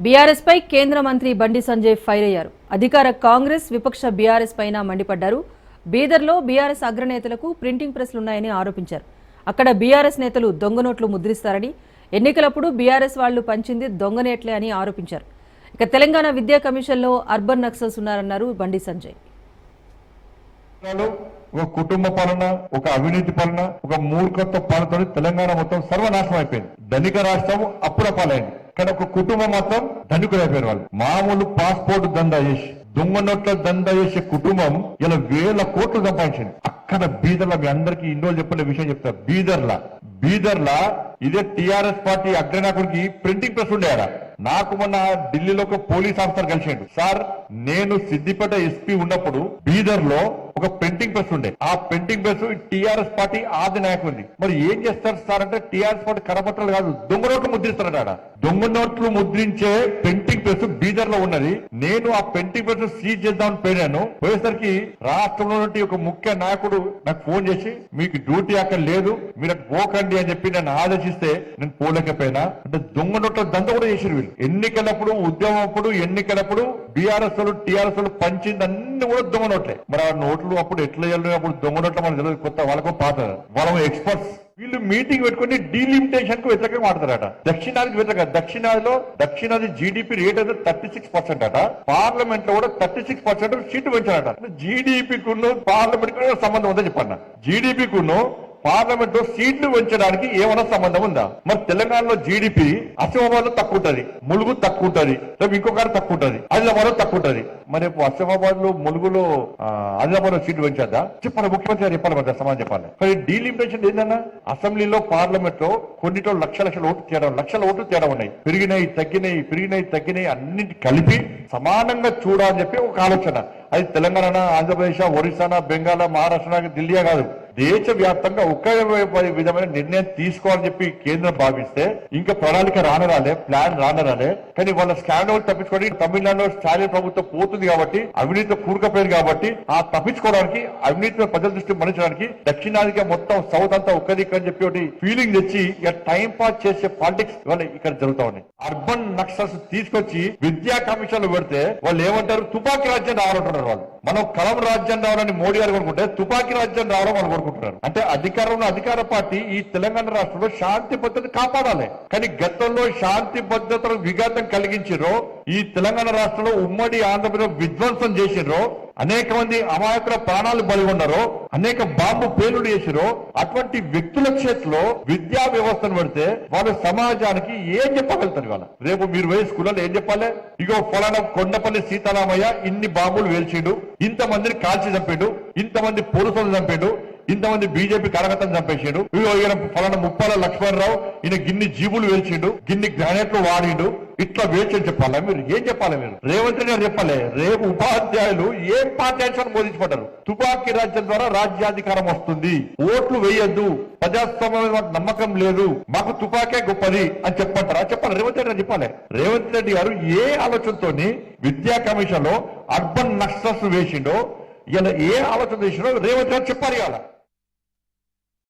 BRS పై కేంద్ర మంత్రి Bandi Sanjay fire అయ్యారు. అధికార కాంగ్రెస్ విపక్ష బీఆర్ఎస్ పైన మండిపడ్డారు. బీదర్లో బీఆర్ఎస్ అగ్రనేతలకు ప్రింటింగ్ ప్రెస్లున్నాయని ఆరోపించారు. అక్కడ బీఆర్ఎస్ నేతలు దొంగ నోట్లు ముద్రిస్తారని, ఎన్నికలప్పుడు బీఆర్ఎస్ వాళ్లు పంచింది దొంగనేట్లే అని ఆరోపించారు. ఇక తెలంగాణ విద్యా కమిషన్లో అర్బన్ నక్సల్స్ ఉన్నారన్నారు బండి సంజయ్. ఒక కుటుంబ పాలన, ఒక అవినీతి పాలన, ఒక మూర్ఖత్వ పాలనతో తెలంగాణ మొత్తం సర్వనాశనం అయిపోయింది. ధనిక రాష్ట్రం అప్పుల పాలైంది, కానీ ఒక కుటుంబం మాత్రం ధనికులైపోయిన వాళ్ళు. మామూలు పాస్పోర్ట్ దందా చేసి, దొంగ నోట్ల దందా చేసే కుటుంబం ఇలా వేల కోట్లు సంపాదించింది. అక్కడ బీదర్లా, మీ అందరికీ ఇన్నో చెప్పిన విషయం చెప్తా. బీదర్లా ఇదే టీఆర్ఎస్ పార్టీ అగ్రనాయకుడికి ప్రింటింగ్ ప్రెస్ ఉండేయారా. నాకు మొన్న ఢిల్లీలో ఒక పోలీస్ ఆఫీసర్ కలిసిండు. సార్, నేను సిద్దిపేట ఎస్పీ ఉన్నప్పుడు బీదర్ లో ఒక ప్రింటింగ్ ప్రెస్ ఉండే. ఆ ప్రింటింగ్ ప్రెస్ టీఆర్ఎస్ పార్టీ ఆది నాయకుడిది. మరి ఏం చేస్తారు సార్ అంటే, టీఆర్ఎస్ పార్టీ కరపత్రాలు కాదు, దొంగ నోట్లు ముద్రిస్తారట. దొంగ నోట్లు ముద్రించే ప్రింటింగ్ ప్రెస్ బీదర్ లో ఉన్నది. నేను ఆ ప్రింటింగ్ ప్రెస్ సీజ్ చేద్దామని పోయినాను. పోయేసరికి రాష్ట్రంలో నుండి ఒక ముఖ్య నాయకుడు నాకు ఫోన్ చేసి, మీకు డ్యూటీ అక్కడ లేదు, మీరు పోకండి అని చెప్పి నన్ను ఆదేశిస్తే నేను పోలేకపోయినా. అంటే దొంగ నోట్ల దంద కూడా చేసారు వీళ్ళు. ఎన్నికలప్పుడు, ఉద్యమప్పుడు, ఎన్నికలప్పుడు బీఆర్ఎస్ వాళ్ళు టీఆర్ఎస్ వాళ్ళు పంచింది అన్ని కూడా దొంగ నోట్లే. మరి ఆ నోట్లు అప్పుడు ఎట్లా వెళ్ళిన, అప్పుడు దొంగ నోట్ల మనకు తెలియదు, కొత్త వాళ్ళకు పాత, వాళ్ళ ఎక్స్పర్ట్స్. వీళ్ళు మీటింగ్ పెట్టుకుని డీలిమిటేషన్ కు వ్యతిరేకంగా మాట్లాడతారట. దక్షిణాదికి వ్యతిరేకంగా. దక్షిణాది జీడిపి రేట్ అయితే 36% అట. పార్లమెంట్ లో కూడా 36% సీటు పెంచారట. జీడిపికు పార్లమెంట్ కు సంబంధం ఉందని చెప్పన్న. జీడిపికును పార్లమెంట్ లో సీట్లు పెంచడానికి ఏమైనా సంబంధం ఉందా? మరి తెలంగాణలో జీడిపి అసిమాబాద్ లో తక్కువ ఉంటది, ములుగు తక్కువ ఉంటది, ఇంకొకటి తక్కువ ఉంటది, ఆదిలాబాద్ లో తక్కువ ఉంటది. మరి అసిమాబాద్ లో, ములుగులో, ఆదిలాబాద్ లో సీట్లు పెంచద్దా? చెప్పాలి, ముఖ్యమంత్రి గారు చెప్పాలి, మరి సమాజం చెప్పాలి. కానీ డీలిమిటేషన్ ఏందన్నా, అసెంబ్లీలో పార్లమెంట్ లో కొన్నిట్లో లక్షల ఓట్లు తేడా ఉన్నాయి. పెరిగినాయి తగ్గినాయి అన్నింటి కలిపి సమానంగా చూడాలని చెప్పి ఒక ఆలోచన. అది తెలంగాణ, ఆంధ్రప్రదేశ్, ఒరిస్సా, బెంగాల్, మహారాష్ట్ర, ఢిల్లీ కాదు, దేశవ్యాప్తంగా ఒకే విధమైన నిర్ణయం తీసుకోవాలని చెప్పి కేంద్రం భావిస్తే ఇంకా ప్రణాళిక ప్లాన్ రానరాలే. కానీ వాళ్ళ స్కాండల్ తప్పించుకోవడానికి తమిళనాడులో స్టాలిన్ ప్రభుత్వం పోతుంది కాబట్టి, అవినీతి కూరుకపోయింది కాబట్టి, ఆ తప్పించుకోవడానికి, అవినీతి ప్రజల దృష్టి మరించడానికి దక్షిణాదిగా మొత్తం సౌత్ అంతా ఒక్కదిక్క అని చెప్పి ఒకటి ఫీలింగ్ తెచ్చి ఇక టైం పాస్ చేసే పాలిటిక్స్ ఇవాళ ఇక్కడ జరుగుతా ఉన్నాయి. అర్బన్ నక్సల్స్ తీసుకొచ్చి విద్యా కమిషన్లు పెడితే వాళ్ళు ఏమంటారు, తుపాకీ రాజ్యం రావాలంటున్నారు. వాళ్ళు మనం కలం రాజ్యం రావాలని మోడీ గారు కొనుక్కుంటే తుపాకీ రాజ్యం రావడం వాళ్ళు కోరుకుంటున్నారు. అంటే అధికార పార్టీ ఈ తెలంగాణ రాష్ట్రంలో శాంతి భద్రత కాపాడాలి, కానీ గతంలో శాంతి భద్రతలకు విఘాతం కలిగించారో, ఈ తెలంగాణ రాష్ట్రంలో ఉమ్మడి ఆంధ్రప్రదేశ్ విధ్వంసం చేసిరో, అనేక మంది అమాయకుల ప్రాణాలు బలిగొన్నారో, అనేక బాంబు పేలుడు చేసిరో, అటువంటి వ్యక్తుల చేతిలో విద్యా వ్యవస్థను పెడితే వాళ్ళు సమాజానికి ఏం చెప్పగలుగుతారు? వాళ్ళ రేపు మీరు పోయి స్కూల్లో ఏం చెప్పాలి? ఇగో ఫలానా కొండపల్లి సీతారామయ్య ఇన్ని బాంబులు వేల్చిండు, ఇంతమందిని కాల్చి చంపాడు, ఇంతమంది పోలీసులు చంపాడు, ఇంతమంది బీజేపీ కార్యకర్తలు చంపేసాడు, ఈయన ఫలానా ముప్పాల లక్ష్మణరావు ఈయన గిన్ని జీబులు వేల్చిండు, గిన్ని గ్రానైట్లు వాడిండు, ఇట్లా వేల్చని చెప్పాలా? మీరు ఏం చెప్పాలి? మీరు రేవంత్ రెడ్డి గారు చెప్పాలి. రేపు ఉపాధ్యాయులు ఏం పాఠ్యాంశాన్ని బోధించబడ్డారు? తుపాకీ రాజ్యం ద్వారా రాజ్యాధికారం వస్తుంది, ఓట్లు వేయద్దు, ప్రజాస్వామ్యం మాకు నమ్మకం లేదు, మాకు తుపాకే గొప్పది అని చెప్పంటారా? చెప్పాలి, రేవంత్ రెడ్డి గారు చెప్పాలి. రేవంత్ రెడ్డి గారు ఏ ఆలోచనతో విద్యా కమిషన్ లో అర్బన్ నక్సల్స్ వేసిండో, ఇలా ఏ ఆలోచన చేసినో రేవంత్ రెడ్డి చెప్పాలి. ఇలా